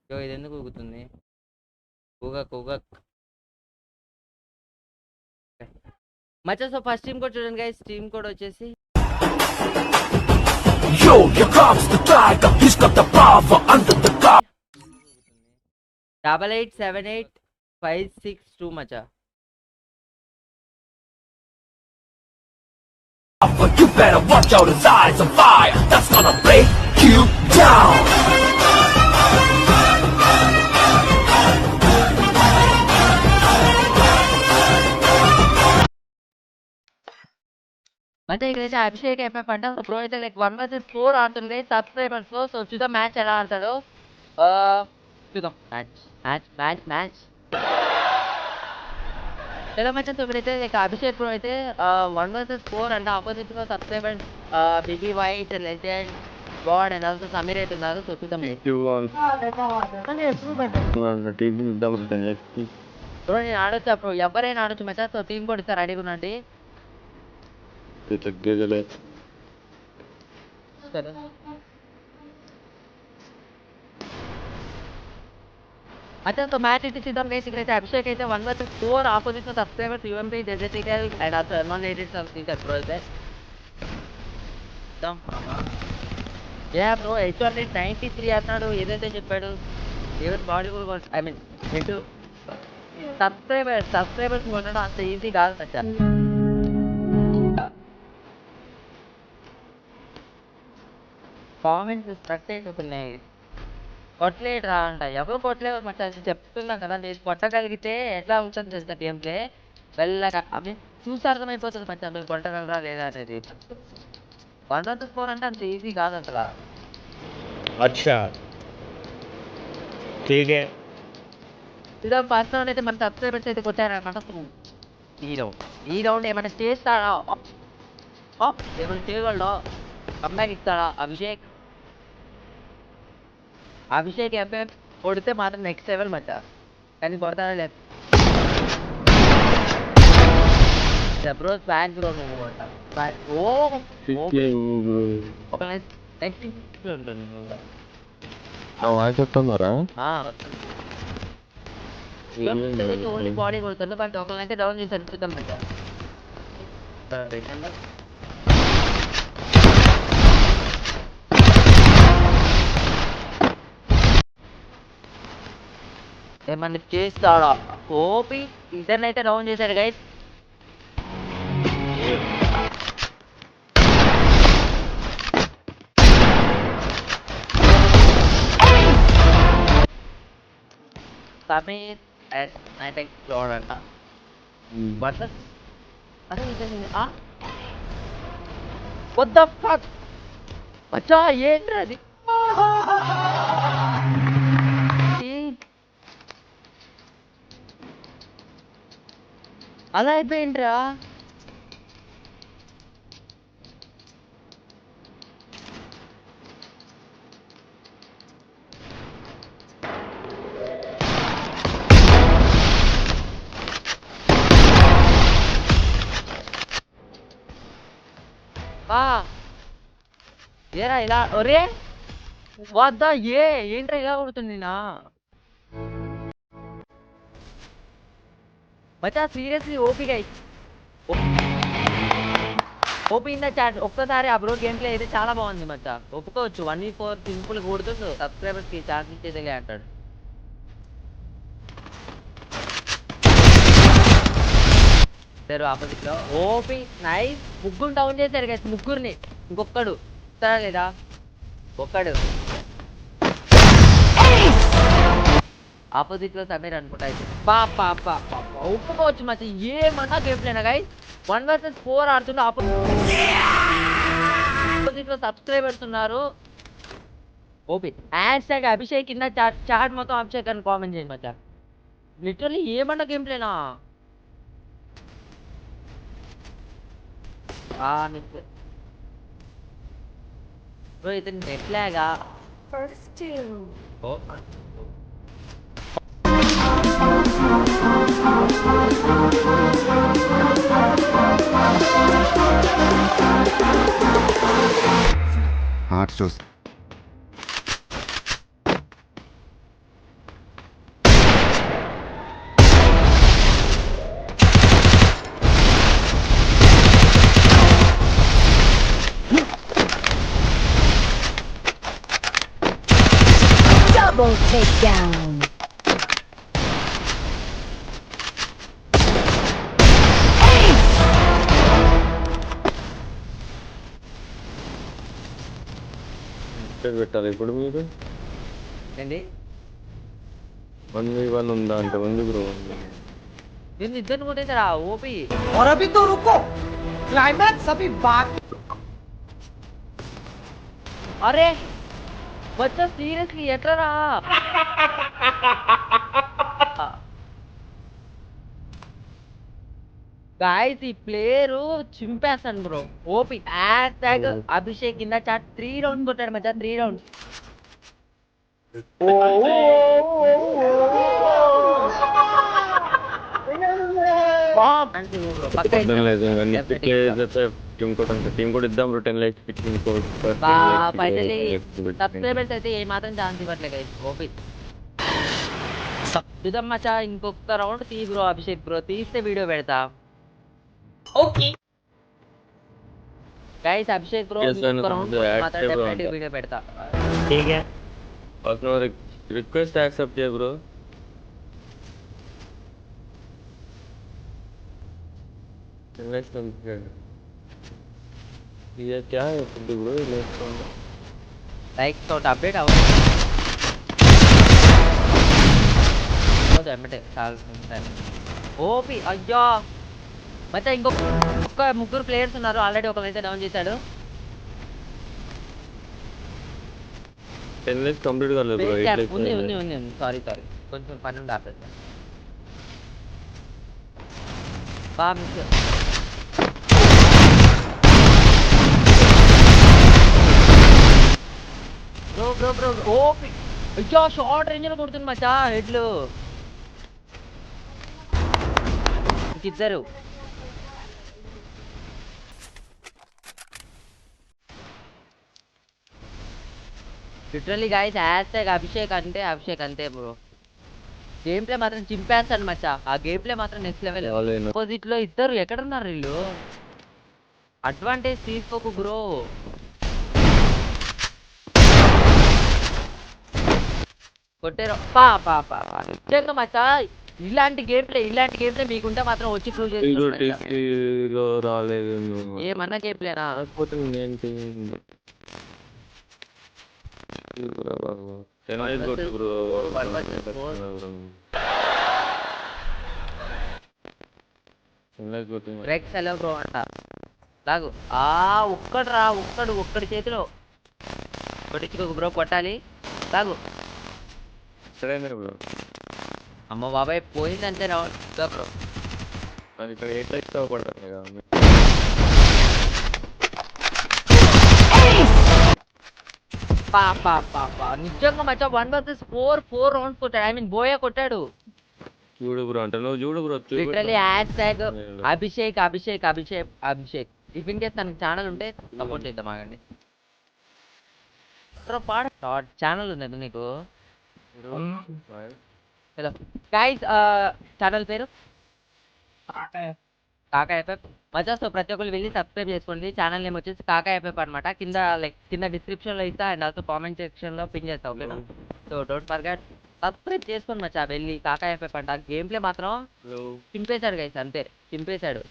ఇది ఎందుకు ఊగుతుంది? ఊగక్ మచ్చా. So first team code చూడండి గైస్. టీమ్ కోడ్ వచ్చేసి Yo, here comes the tiger. He's got the power under the car. 887856 Maccha. You better watch out, his eyes on fire. That's gonna break you down. అంటే ఇక్కడైతే Abhishek FF అంటే pro అయితే like 1 vs 4 ఆడుతుంది subscribers లో. So చూద్దాం match ఎలా ఆడతాడో. చూద్దాం match ఎలా మ్యాచ్ అంటే ఇక్కడైతే లైక్ అభిషేక్ ప్రో అయితే 1 vs 4 అంటే ఆపోజిట్ లో subscribers బిబీ white legend God and also Sameer అయితే ఉన్నారు. సో చూద్దాం బ్రో నేను ఆడొచ్చు అప్పుడు ఎవరైనా ఆడొచ్చు మ్యాచ్. సో టీం కూడా ఇస్తారు రెడీగా ఉండండి. अच्छा तो मैच इट सीधा मैच इकडे अभिषेक అయితే 1 vs 4 ఆపోజిట్ లో సబ్స్క్రైబర్స్ యుఎంపీ డెజెటికల్ and also non edit something that bro that దమ్ యా బ్రో హెచ్ఆర్ 93 అన్నాడు. ఏదైతే చెప్పాడు ఈవెన్ బాలీవుడ్ ఐ మీన్ ఇటు సబ్స్క్రైబర్స్ ఉండడం అంత ఈజీ కాదు మచ్చా. కామెంట్స్ స్ట్రక్ అయిపోతున్నాయి. కొట్టలేడు రా అంట. ఎవరు కొట్టలేవు మచ్చా. చెప్తున్నా కదా నేను కొట్టగలిగితే ఎట్లా ఉంటుంది తెలుసా గేమ్ ప్లే వెళ్ళగా అవి చూసి అర్థమైపోతుంది మచ్చా మీరు కొట్టగలరా లేదా అనేది. 1 vs 4 అంటే అంత ఈజీ కాదు అసలు. अच्छा ठीक है. ఇలా ఫస్ట్ రౌండ్ అయితే మన సబ్స్క్రైబర్స్ అయితే కొట్టారనమాట. ఈ రౌండ్ ఏమైనా చేస్తాడా? ఏమైనా చేయగలడా? కంబ్యాక్ ఇస్తాడా అభిషేక్ ఎంపైర్ కొడితే మాత్రం నెక్స్ట్ లెవెల్ మచ్చా. కానీ కొడతాడా లేదు బ్రో. స్పాన్ బ్రో నువ్వు ఒక నెక్స్ట్ ఉంటుంది చెప్తున్నారా ఓన్లీ బాడీ కొడుతుంది. బట్ ఒకళ్ళైతే డౌన్ చేసి అనిపిద్దాం మచ్చా. ఏమన్నా చేస్తాడా? ఓపి ఇద్దరినైతే డౌన్ చేశాడు గైస్. సమీర్ అండ్ చూడంట బట్ what the fuck మచ్చా ఏంట్రా అది? అలా అయిపోయిండ్రా. ఏరా ఇలా ఒరే వద్దా ఏంట్రా ఇలా కొడుతుంది నా మచ్చా. Seriously OP guys. OP in the chat. ఒక్కసారి ఆ బ్రో గేమ్ ప్లే అయితే చాలా బాగుంది మచ్చా. ఒప్పుకోవచ్చు 1v 4 సింపుల్ కొడుతుండు సబ్స్క్రైబర్స్ కి చాట్ ఇచ్చేదే అంటాడు. ఆపోజిట్ లో ఓపీ నైస్. ముగ్గురు డౌన్ చేశారు గైస్. ముగ్గురిని ఇంకొక్కడు ఇస్తారా లేదా? ఒక్కడు ఆపోజిట్ లో సమీర్ అనుకుంటా. అయితే ఒప్పుకోవచ్చు మచ్చా. ఏమన్నా గేమ్ ప్లేనా గైస్. 1 vs 4 ఆడుతుంటే ఆపోజిట్ లో సబ్స్క్రైబర్స్ ఉన్నారు. ఓపీ హ్యాష్ అభిషేక్ కింద చాట్ మొత్తం అభిషేక్ అని కామెంట్ చేయండి మచ్చా. లిటరల్లీ ఏమన్నా గేమ్ ప్లేనా? బ్రో ఇతను నెట్ లాగా హాట్ షోస్ Double takedown. పెట్టాలి ఇప్పుడు మీరు ఏంటి 1v1 ఉందా అంటే ఉంది బ్రో. నేను ఇద్దరు కొట్టేసారా ఓపి और अभी तो रुको क्लाइमैक्स अभी बाकी అరే వచ్చా సీరియస్లీ ఎట్లరా గాయస్ ఈ ప్లేయరు చింపేస్తాను బ్రో ఓపి హ్యాష్ అభిషేక్ కింద చాట్ 3 రౌండ్స్ కొట్టాడు మచ్చా 3 రౌండ్స్ టీం కూడా ఇద్దాం bro 10 likes team code finally subscribers అయితే ఏ మాత్రం ఛాన్స్ ఇవ్వట్లేదు గైస్ ఓపి చూద్దాం మచ్చా ఇంకొక రౌండ్ తీ బ్రో అభిషేక్ బ్రో తీస్తే వీడియో పెడతా okay guys Abhishek bro Yes, ఇంకొక and రౌండ్ the మాత్రం active డెఫినెట్లీ round. వీడియో పెడతా ठीक है రిక్వెస్ట్ యాక్సెప్ట్ చేయ బ్రో. ये क्या है ब्रो లైక్ తోటి అప్డేట్ అవ్వదు ఎమ్మటే చాలా ఓపి అయ్యో మచ్చా ఇంకొక ముగ్గురు ప్లేయర్స్ ఉన్నారు ఆల్రెడీ ఒకరైతే డౌన్ చేశాడు 10 లైక్స్ కంప్లీట్ కాలేదు బ్రో. 8 లైక్స్ ఉంది ఉంది ఉంది ఉంది సారీ కొంచెం పని ఉండి ఆపేది బాగా మిస్ బ్రో ఓపి అయ్యో షార్ట్ రేంజ్ లో కొడుతుంది మచ్చా హెడ్లు ఇద్దరు లిటరల్లీ గైస్ హ్యాష్ అభిషేక్ అంతే బ్రో గేమ్ ప్లే మాత్రం చింపేస్తాడు మచ్చా ఆ గేమ్ ప్లే మాత్రం నెక్స్ట్ లెవెల్ ఆపోజిట్ లో ఇద్దరు ఎక్కడున్నారు వీళ్ళు అడ్వాంటేజ్ తీసుకోకు బ్రో కొట్టారు నిజంగా మచ్చా ఇలాంటి గేమ్ ప్లే మీకుంటే మాత్రం వచ్చి ప్రూవ్ చేసి రాలేదు ఏమన్నా గేమ్ ప్లేనా పోతుంది ఏంటి రెక్స్ ఎలా బ్రో అంట లాగు ఒక్కడి చేతిలో కొట్టించుకోకు బ్రో కొట్టాలి లాగు బ్రో. అమ్మ బాబాయ్ పోయిందంటే రౌండ్ బ్రో అది ఇక్కడ 8 లైక్స్ పడతాయి కదా. నిజంగా మచ్చా 1 vs 4 రౌండ్స్ కొట్టాడు ఐ మీన్ బోయా కొట్టాడు చూడు బ్రో అంటే నువ్వు చూడు bro. Literally hash Abhishek if in case తనకి ఛానల్ ఉంటే సపోర్ట్ చేద్దాం ఆగండి ఛానల్ ఉంది నీకు హలో గైస్ ఛానల్ పేరు కాకా ఎఫ్ఎఫ్ మజా. సో ప్రతి ఒక్కరు వెళ్ళి సబ్స్క్రైబ్ చేసుకోండి. ఛానల్ నేమ్ వచ్చేసి కాకా ఎఫ్ఎఫ్ అనమాట. కింద డిస్క్రిప్షన్లో ఇస్తా అండ్ ఆల్సో కామెంట్ సెక్షన్లో పిన్ చేస్తా ఓకేనా. సో డోంట్ ఫర్గెట్ సబ్స్క్రైబ్ చేసుకోండి మచ్చా వెళ్ళి. కాకా ఎఫ్ఎఫ్ అంట గేమ్ ప్లే మాత్రం చింపేశాడు గైస్ అంతే చింపేశాడు.